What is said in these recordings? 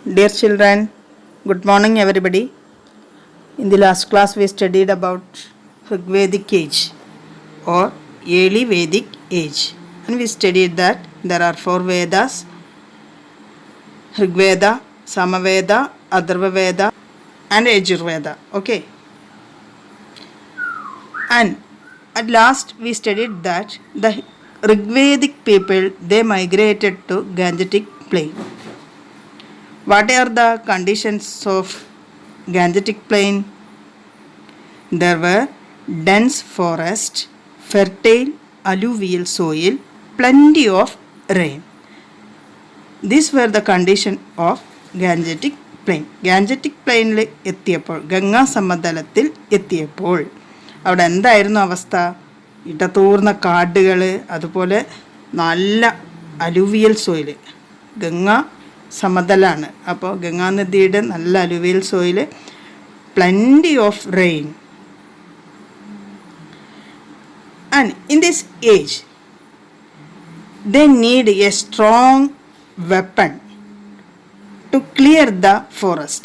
Dear children, good morning everybody. In the last class we studied about Rigvedic age or early Vedic age, and we studied that there are 4 Vedas: Rigveda, Samaveda, Atharvaveda and Yajurveda. Okay, and at last we studied that the Rigvedic people, they migrated to Gangetic plain. What are the conditions of Gangetic plain? There were dense forest, fertile alluvial soil, plenty of rain. These were the condition of Gangetic plain. Gangetic plainൽ എത്തിയപ്പോൾ, ഗംഗാ സമതലത്തിൽ എത്തിയപ്പോൾ അവിടെ എന്തായിരുന്നു അവസ്ഥ? ഇടതൂർന്ന കാടുകൾ, അതുപോലെ നല്ല അലുവിയൽ soil. Ganga സമതലാണ്, അപ്പോൾ ഗംഗാനദിയുടെ നല്ല അലുവിയൽ soil, plenty of rain. And in this age, they need a strong weapon to clear the forest.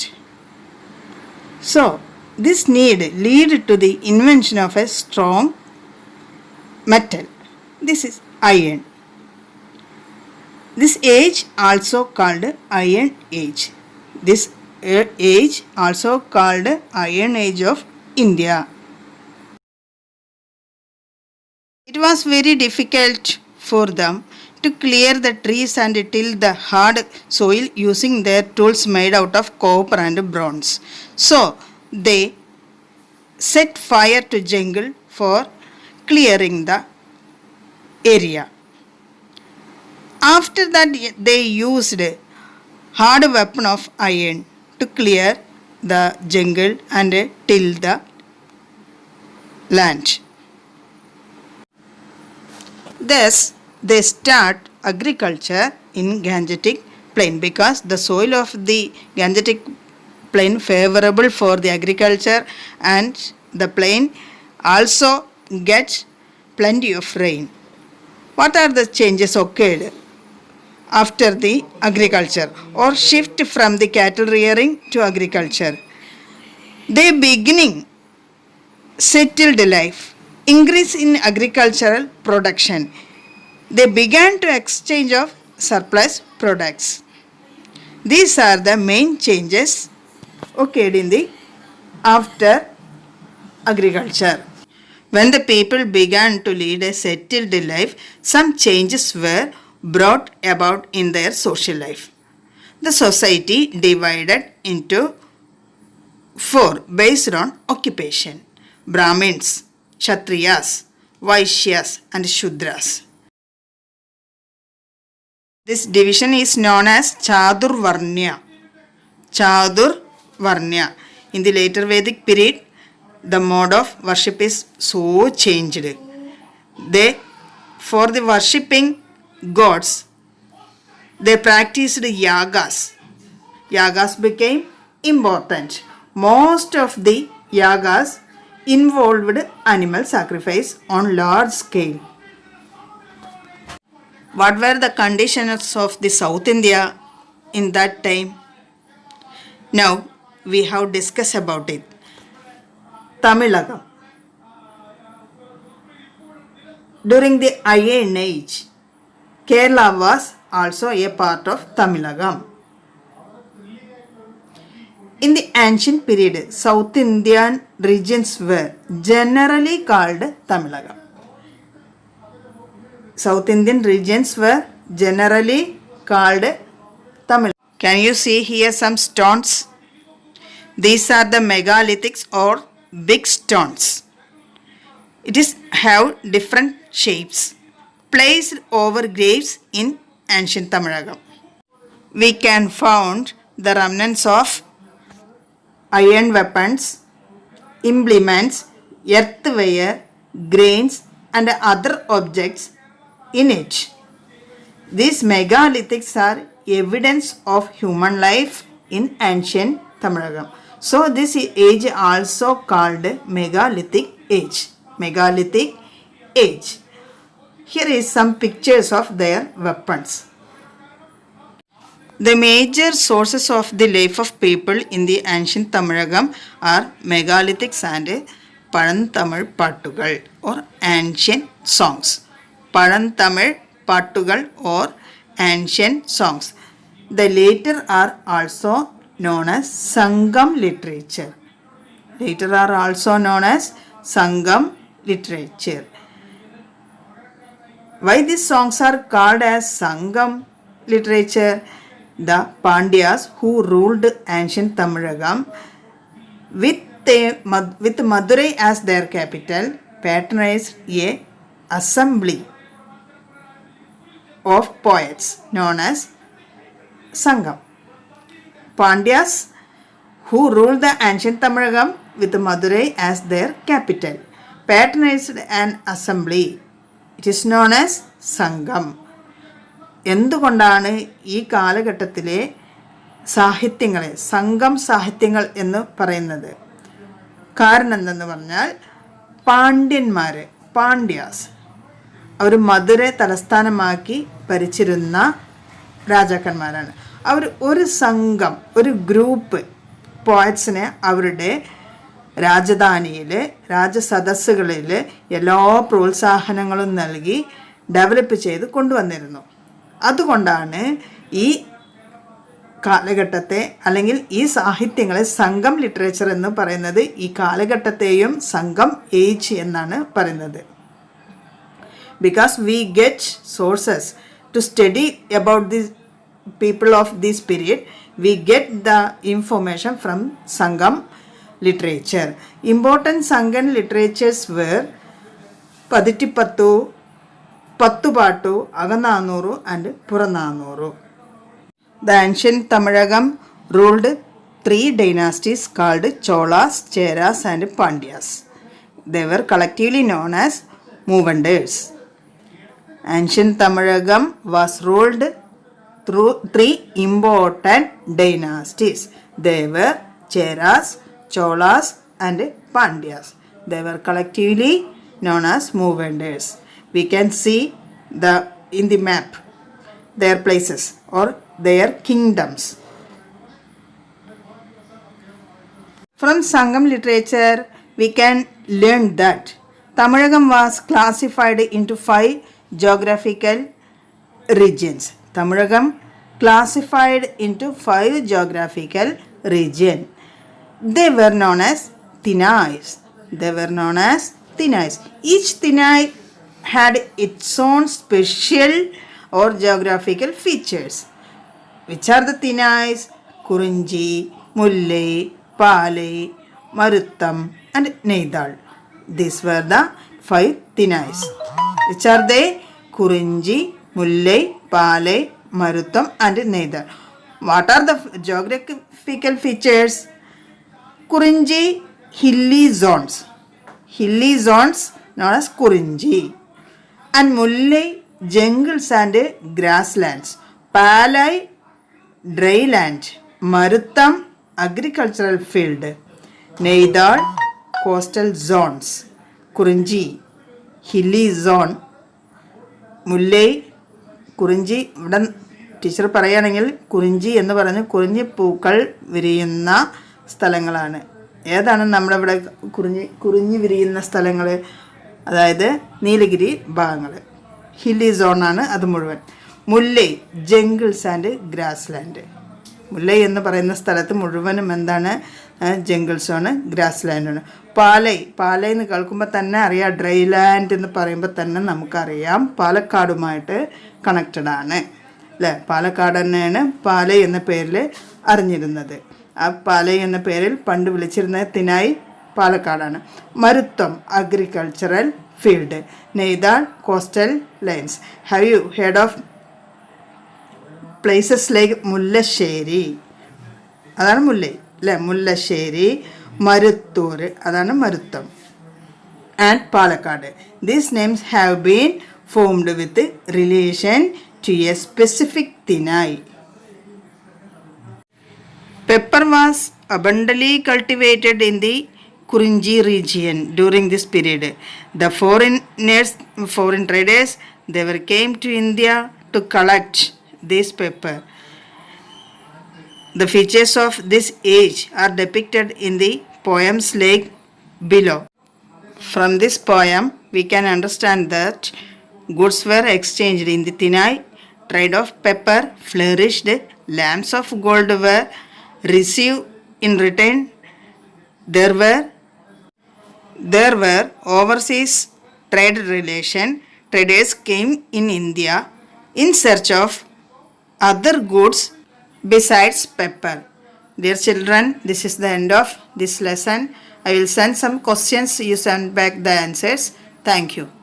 So, this need lead to the invention of a strong metal. This is iron. This age also called Iron Age. This age also called Iron Age of India. It was very difficult for them to clear the trees and till the hard soil using their tools made out of copper and bronze. So they set fire to jungle for clearing the area. After that they used hard weapon of iron to clear the jungle and till the land. Thus, they start agriculture in Gangetic plain because the soil of the Gangetic plain favorable for the agriculture, and the plain also gets plenty of rain. What are the changes occurred after the agriculture or shift from the cattle rearing to agriculture? They beginning settled life, increase in agricultural production. They began to exchange of surplus products. These are the main changes occurred in the after agriculture. When the people began to lead a settled life, some changes were brought about in their social life. The society divided into 4 based on occupation: Brahmins, Kshatriyas, Vaishyas and Shudras. This division is known as Chadurvarnya. Chadurvarnya. In the later Vedic period, the mode of worship is so changed. For the worshipping gods, they practiced yagas. Yagas became important. Most of the yagas involved animal sacrifice on large scale. What were the conditions of the South India in that time? Now we have discussed about it. Tamilagam. During the Iron Age, Kerala was also a part of Tamilagam. In the ancient period, South Indian regions were generally called Tamilagam. South Indian regions were generally called Tamilagam. Can you see here some stones? These are the megalithics or big stones. It is have different shapes placed over graves in ancient Tamilagam. We can found the remnants of iron weapons, implements, earthenware, grains and other objects in it. These megalithics are evidence of human life in ancient Tamilagam. So this age also called megalithic age. Megalithic age. Here is some pictures of their weapons. The major sources of the life of people in the ancient Tamilagam are megalithics and Parantamil Pattugal or ancient songs. Parantamil Pattugal or ancient songs. The later are also known as Sangam literature. Later are also known as Sangam literature. Why these songs are called as Sangam literature? The Pandyas who ruled ancient Tamilagam with Madurai as their capital patronized a assembly of poets known as Sangam. Pandyas who ruled the ancient Tamilagam with Madurai as their capital patronized an assembly. It is known as Sangam. എന്തുകൊണ്ടാണ് ഈ കാലഘട്ടത്തിലെ സാഹിത്യങ്ങളെ സംഘം സാഹിത്യങ്ങൾ എന്ന് പറയുന്നത്? കാരണം എന്തെന്ന് പറഞ്ഞാൽ പാണ്ഡ്യാസ് അവർ മധുര തലസ്ഥാനമാക്കി ഭരിച്ചിരുന്ന രാജാക്കന്മാരാണ്. അവർ ഒരു സംഘം, ഒരു ഗ്രൂപ്പ് പോയറ്റ്സിനെ അവരുടെ രാജധാനിയിൽ, രാജസദസ്സുകളിൽ എല്ലാ പ്രോത്സാഹനങ്ങളും നൽകി ഡെവലപ്പ് ചെയ്ത് കൊണ്ടുവന്നിരുന്നു. അതുകൊണ്ടാണ് ഈ കാലഘട്ടത്തെ അല്ലെങ്കിൽ ഈ സാഹിത്യങ്ങളെ സംഘം ലിറ്ററേച്ചർ എന്ന് പറയുന്നത്. ഈ കാലഘട്ടത്തെയും സംഘം ഏജ് എന്നാണ് പറയുന്നത്. Because we get sources to study about the people of this period, we get the information from Sangam literature. Important Sangam literatures were Paditipattu, Pattupattu, Agananuru and Purananuru. The ancient Tamilagam ruled 3 dynasties called Cholas, Cheras and Pandyas. They were collectively known as Moovanders. Ancient Tamilagam was ruled through 3 important dynasties. They were Cheras, Cholas and Pandyas. They were collectively known as Moovanders. We can see in the map their places or their kingdoms. From Sangam literature, we can learn that Tamilagam was classified into 5 geographical regions. Tamilagam classified into 5 geographical regions. They were known as Thinais. Each Thinai had its own special or geographical features. Which are the Thinais? Kurinji, Mullai, Palai, Maruttam and Neidal. These were the 5 Thinais. Which are they? Kurinji, Mullai, Palai, Maruttam and Neidal. What are the geographical features? Kurinji, hilly zones known as Kurinji. And Mullai, jungles and grasslands. Palai, dry land. Maruttam, agricultural field. Neidal, coastal zones. Kurinji, hilly zone. Mullai, കുറിഞ്ചി, ഇവിടെ teacher പറയുകയാണെങ്കിൽ കുറിഞ്ചി എന്ന് പറഞ്ഞ് കുറിഞ്ഞി പൂക്കൾ വിരിയുന്ന സ്ഥലങ്ങളാണ്. ഏതാണ് നമ്മളിവിടെ കുറിഞ്ഞി വിരിയുന്ന സ്ഥലങ്ങൾ? അതായത് നീലഗിരി ഭാഗങ്ങൾ, ഹില്ലി സോണാണ് അത് മുഴുവൻ. Mullai, jungles and grassland. Mullai എന്ന് പറയുന്ന സ്ഥലത്ത് മുഴുവനും എന്താണ്? ജംഗിൾ സോണ്, ഗ്രാസ് ലാൻഡാണ്. പാലൈ എന്ന് കേൾക്കുമ്പോൾ തന്നെ അറിയാം, ഡ്രൈ ലാൻഡ് എന്ന് പറയുമ്പോൾ തന്നെ നമുക്കറിയാം പാലക്കാടുമായിട്ട് കണക്റ്റഡ് ആണ് അല്ലേ. പാലക്കാട് തന്നെയാണ് പാലൈ എന്ന പേരിൽ അറിഞ്ഞിരുന്നത്. ആ പാലൈ എന്ന പേരിൽ പണ്ട് വിളിച്ചിരുന്നത് തിനായി പാലക്കാടാണ്. Marutham, agricultural field. Neithal, coastal lines. Have you heard of places like Mullasseri, അതാണ് മുല്ലൈ അല്ലേ, മുല്ലശ്ശേരി. മരുത്തൂർ, അതാണ് Marutham. And Palakkad. These names have been formed with relation to a specific thinai. Pepper was abundantly cultivated in the Kurinji region during this period. The foreign traders, they came to India to collect this pepper. The features of this age are depicted in the poems like below. From this poem, we can understand that goods were exchanged in the Tinai, trade of pepper flourished, lamps of gold were received in return. There were overseas trade relation. Traders came in India in search of other goods besides pepper. Dear children, this is the end of this lesson. I will send some questions. You send back the answers. Thank you.